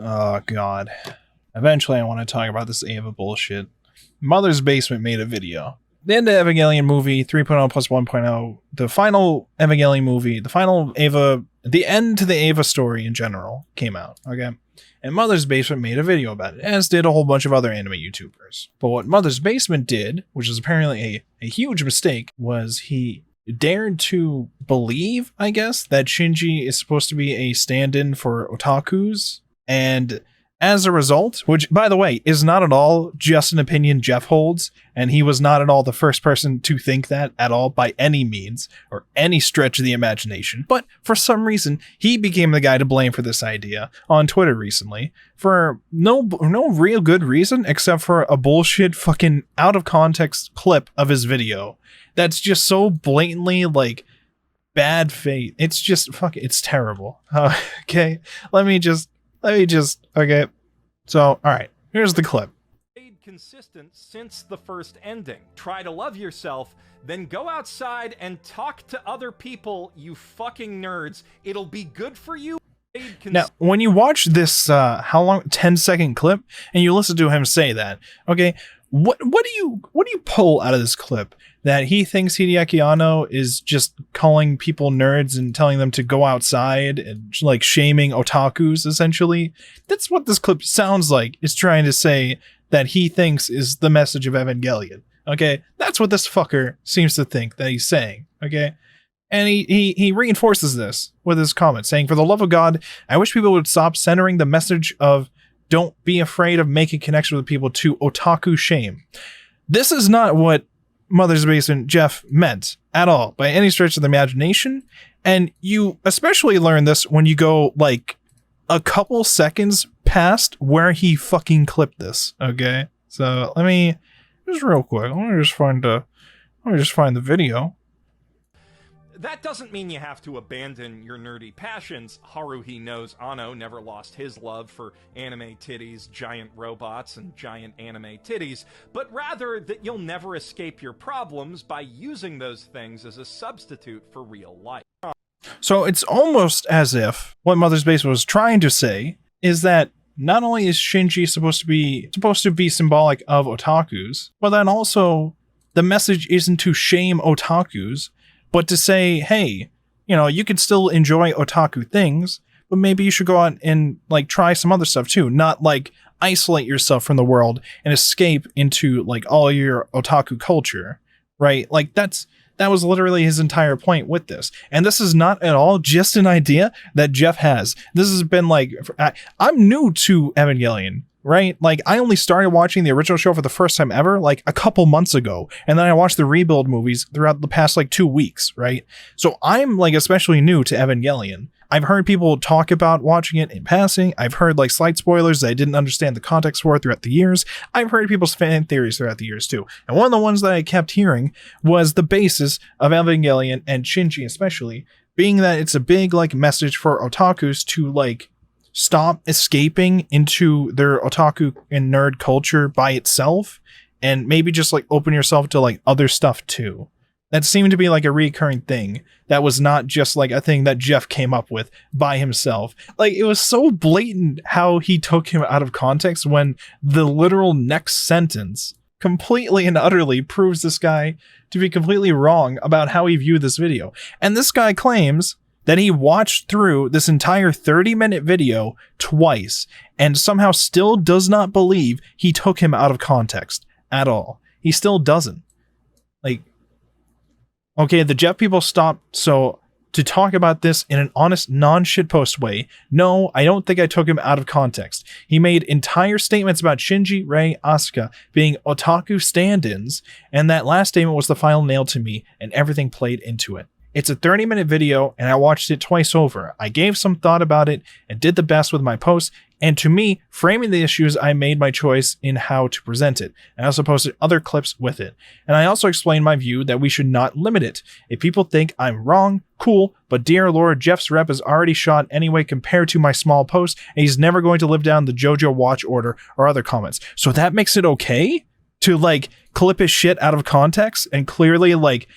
Oh, God. Eventually, I want to talk about this Eva bullshit. Mother's Basement made a video. The end of Evangelion movie 3.0 plus 1.0, the final Evangelion movie, the final Eva, the end to the Eva story in general came out, okay? And Mother's Basement made a video about it, as did a whole bunch of other anime YouTubers. But what Mother's Basement did, which is apparently a huge mistake, was he dared to believe, I guess, that Shinji is supposed to be a stand-in for otakus, and as a result, which, by the way, is not at all just an opinion Jeff holds, and he was not at all the first person to think that at all by any means, or any stretch of the imagination, but for some reason, he became the guy to blame for this idea on Twitter recently, for no real good reason, except for a bullshit fucking out-of-context clip of his video that's just so blatantly, like, bad faith. It's just, it's terrible. Okay, let me just, okay. So, alright, here's the clip. Stayed consistent since the first ending. Try to love yourself, then go outside and talk to other people, you fucking nerds. It'll be good for you. Now, when you watch this, how long, 10-second clip, and you listen to him say that, okay, what do you pull out of this clip? That he thinks Hideaki Anno is just calling people nerds and telling them to go outside and like shaming otakus, essentially? That's what this clip sounds like, is trying to say that he thinks is the message of Evangelion. Okay, that's what this fucker seems to think that he's saying. Okay, and he reinforces this with his comment saying, "For the love of God, I wish people would stop centering the message of don't be afraid of making connection with people to otaku shame." This is not what Mother's Basement Jeff meant at all by any stretch of the imagination, and you especially learn this when you go like a couple seconds past where he fucking clipped this. Okay, so let me just real quick. Let me just find the video. That doesn't mean you have to abandon your nerdy passions. Haruhi knows Anno never lost his love for anime titties, giant robots, and giant anime titties, but rather that you'll never escape your problems by using those things as a substitute for real life. So it's almost as if what Mother's Basement was trying to say is that not only is Shinji supposed to be symbolic of otakus, but then also the message isn't to shame otakus, but to say, hey, you know, you could still enjoy otaku things, but maybe you should go out and like try some other stuff too, not like isolate yourself from the world and escape into like all your otaku culture, right? Like that was literally his entire point with this. And this is not at all just an idea that Jeff has. This has been like, I'm new to Evangelion, right? Like I only started watching the original show for the first time ever, like a couple months ago. And then I watched the rebuild movies throughout the past like 2 weeks, right? So I'm like especially new to Evangelion. I've heard people talk about watching it in passing. I've heard like slight spoilers that I didn't understand the context for throughout the years. I've heard people's fan theories throughout the years too. And one of the ones that I kept hearing was the basis of Evangelion and Shinji especially being that it's a big like message for otakus to like stop escaping into their otaku and nerd culture by itself and maybe just like open yourself to like other stuff too. That seemed to be like a recurring thing. That was not just like a thing that Jeff came up with by himself. Like it was so blatant how he took him out of context when the literal next sentence completely and utterly proves this guy to be completely wrong about how he viewed this video. And this guy claims that he watched through this entire 30-minute video twice and somehow still does not believe he took him out of context at all. He still doesn't. Like, okay, the Jeff people stopped so to talk about this in an honest, non-shitpost way. No, I don't think I took him out of context. He made entire statements about Shinji, Rei, Asuka being otaku stand-ins, and that last statement was the final nail to me, and everything played into it. It's a 30-minute video, and I watched it twice over. I gave some thought about it and did the best with my posts, and to me, framing the issues, I made my choice in how to present it. I also posted other clips with it. And I also explained my view that we should not limit it. If people think I'm wrong, cool, but dear Lord, Jeff's rep is already shot anyway compared to my small post, and he's never going to live down the JoJo watch order or other comments. So that makes it okay to like clip his shit out of context and clearly like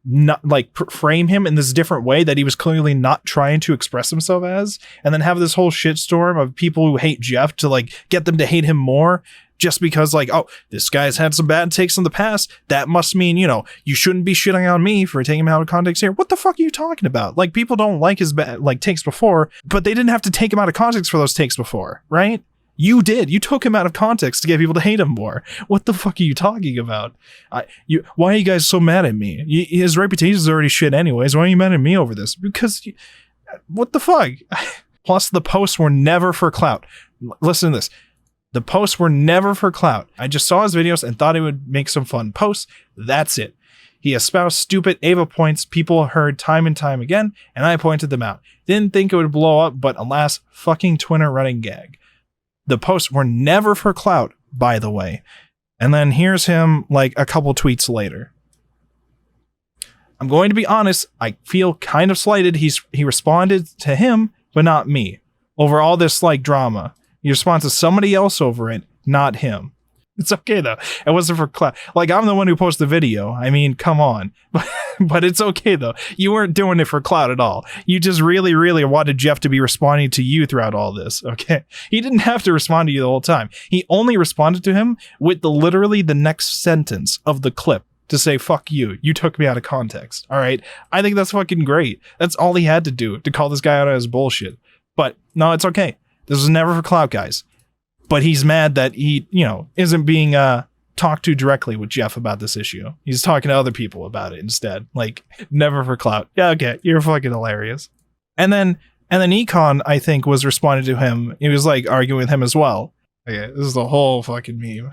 not like frame him in this different way that he was clearly not trying to express himself as, and then have this whole shitstorm of people who hate Jeff to like get them to hate him more just because like, oh, this guy's had some bad takes in the past, that must mean, you know, you shouldn't be shitting on me for taking him out of context here. What the fuck are you talking about? Like, people don't like his bad like takes before, but they didn't have to take him out of context for those takes before, right? You did. You took him out of context to get people to hate him more. What the fuck are you talking about? Why are you guys so mad at me? His reputation is already shit anyways. Why are you mad at me over this? Because, what the fuck? Plus, the posts were never for clout. Listen to this. The posts were never for clout. I just saw his videos and thought he would make some fun posts. That's it. He espoused stupid Ava points people heard time and time again, and I pointed them out. Didn't think it would blow up, but alas, fucking Twitter running gag. The posts were never for clout, by the way. And then here's him like a couple tweets later. I'm going to be honest, I feel kind of slighted. He responded to him, but not me. Over all this like drama. He responds to somebody else over it, not him. It's okay though. It wasn't for clout. Like, I'm the one who posted the video. I mean, come on. But it's okay though. You weren't doing it for clout at all. You just really, really wanted Jeff to be responding to you throughout all this. Okay. He didn't have to respond to you the whole time. He only responded to him with literally the next sentence of the clip to say, fuck you. You took me out of context. All right. I think that's fucking great. That's all he had to do to call this guy out on his bullshit. But no, it's okay. This was never for clout, guys. But he's mad that he, you know, isn't being talked to directly with Jeff about this issue. He's talking to other people about it instead. Like, never for clout. Yeah, okay, you're fucking hilarious. And then Econ, I think, was responding to him. He was like arguing with him as well. Okay, this is the whole fucking meme.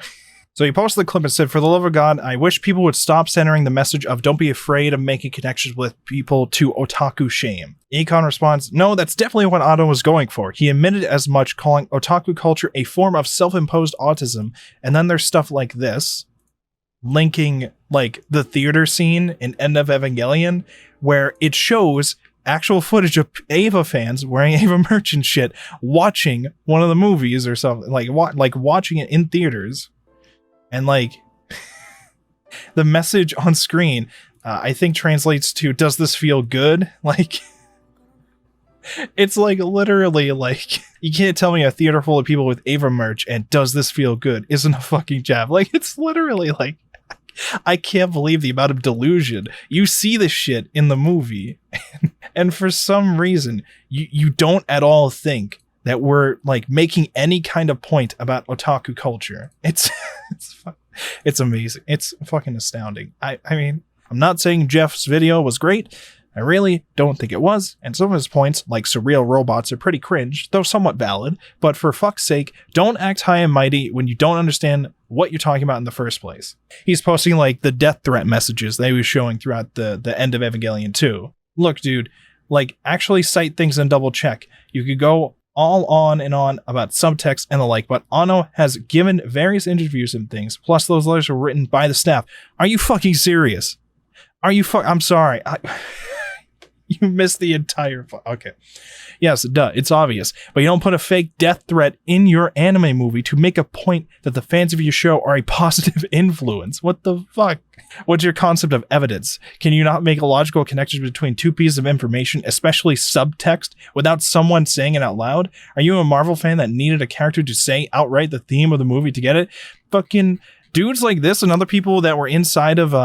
So he posted the clip and said, for the love of God, I wish people would stop centering the message of don't be afraid of making connections with people to otaku shame. Econ responds, no, that's definitely what Otto was going for. He admitted as much, calling otaku culture a form of self-imposed autism. And then there's stuff like this, linking like the theater scene in End of Evangelion, where it shows actual footage of Ava fans wearing Ava merch and shit, watching one of the movies or something, like watching it in theaters. And like the message on screen, I think translates to, does this feel good? Like, it's like literally like, you can't tell me a theater full of people with Ava merch and does this feel good isn't a fucking jab. Like, it's literally like, I can't believe the amount of delusion. You see this shit in the movie and for some reason you don't at all think that we're like making any kind of point about otaku culture. It's amazing. It's fucking astounding. I mean, I'm not saying Jeff's video was great. I really don't think it was. And some of his points, like surreal robots, are pretty cringe, though somewhat valid. But for fuck's sake, don't act high and mighty when you don't understand what you're talking about in the first place. He's posting like the death threat messages that he was showing throughout the end of Evangelion 2. Look, dude, like actually cite things and double check. You could go all on and on about subtext and the like, but Anno has given various interviews and things, plus those letters were written by the staff. Are you fucking serious? I'm sorry. You missed the entire okay. Yes, duh, it's obvious. But you don't put a fake death threat in your anime movie to make a point that the fans of your show are a positive influence. What the fuck? What's your concept of evidence? Can you not make a logical connection between two pieces of information, especially subtext, without someone saying it out loud? Are you a Marvel fan that needed a character to say outright the theme of the movie to get it? Fucking dudes like this and other people that were inside of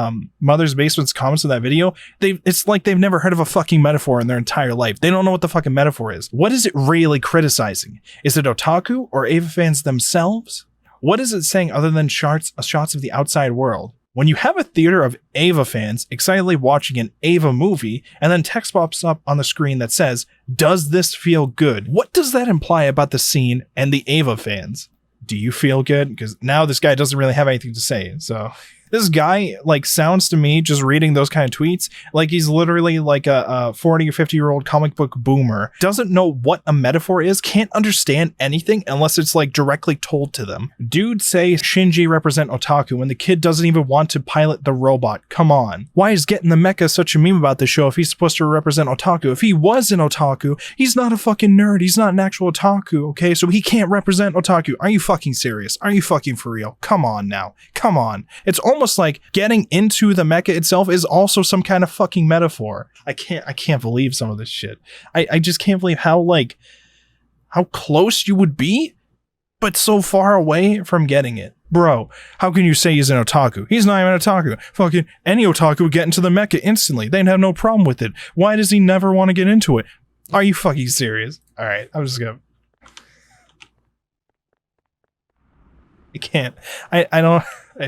Mother's Basement's comments in that video, it's like they've never heard of a fucking metaphor in their entire life. They don't know what the fucking metaphor is. What is it really criticizing? Is it otaku or Ava fans themselves? What is it saying other than shots of the outside world? When you have a theater of Ava fans excitedly watching an Ava movie, and then text pops up on the screen that says, does this feel good? What does that imply about the scene and the Ava fans? Do you feel good? Because now this guy doesn't really have anything to say. So this guy like sounds to me, just reading those kind of tweets, like he's literally like a 40 or 50-year-old comic book boomer. Doesn't know what a metaphor is, can't understand anything unless it's like directly told to them. Dude say Shinji represent otaku when the kid doesn't even want to pilot the robot. Come on. Why is Getting the Mecha such a meme about this show if he's supposed to represent otaku? If he was an otaku, he's not a fucking nerd. He's not an actual otaku, okay? So he can't represent otaku. Are you fucking serious? Are you fucking for real? Come on now. Come on. It's almost almost like getting into the mecha itself is also some kind of fucking metaphor. I can't believe some of this shit. I just can't believe how close you would be, but so far away from getting it. Bro, how can you say he's an otaku? He's not even an otaku. Fucking any otaku would get into the mecha instantly. They'd have no problem with it. Why does he never want to get into it? Are you fucking serious? Alright, I'm just gonna... I can't. I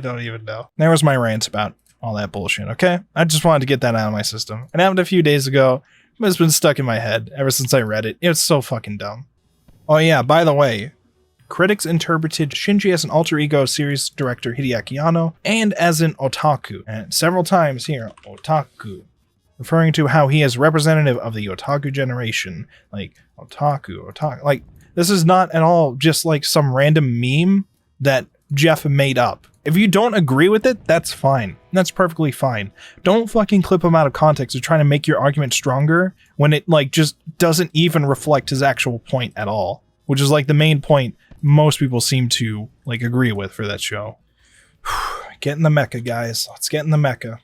don't even know. There was my rant about all that bullshit, okay? I just wanted to get that out of my system. It happened a few days ago, but it's been stuck in my head ever since I read it. It's so fucking dumb. Oh yeah, by the way, critics interpreted Shinji as an alter ego of series director Hideaki Anno and as an otaku. And several times here, otaku, referring to how he is representative of the otaku generation. Like, otaku. Like, this is not at all just like some random meme that Jeff made up. If you don't agree with it, that's fine. That's perfectly fine. Don't fucking clip him out of context or try to make your argument stronger when it like just doesn't even reflect his actual point at all, which is like the main point most people seem to like agree with for that show. Get in the mecha, guys. Let's get in the mecha.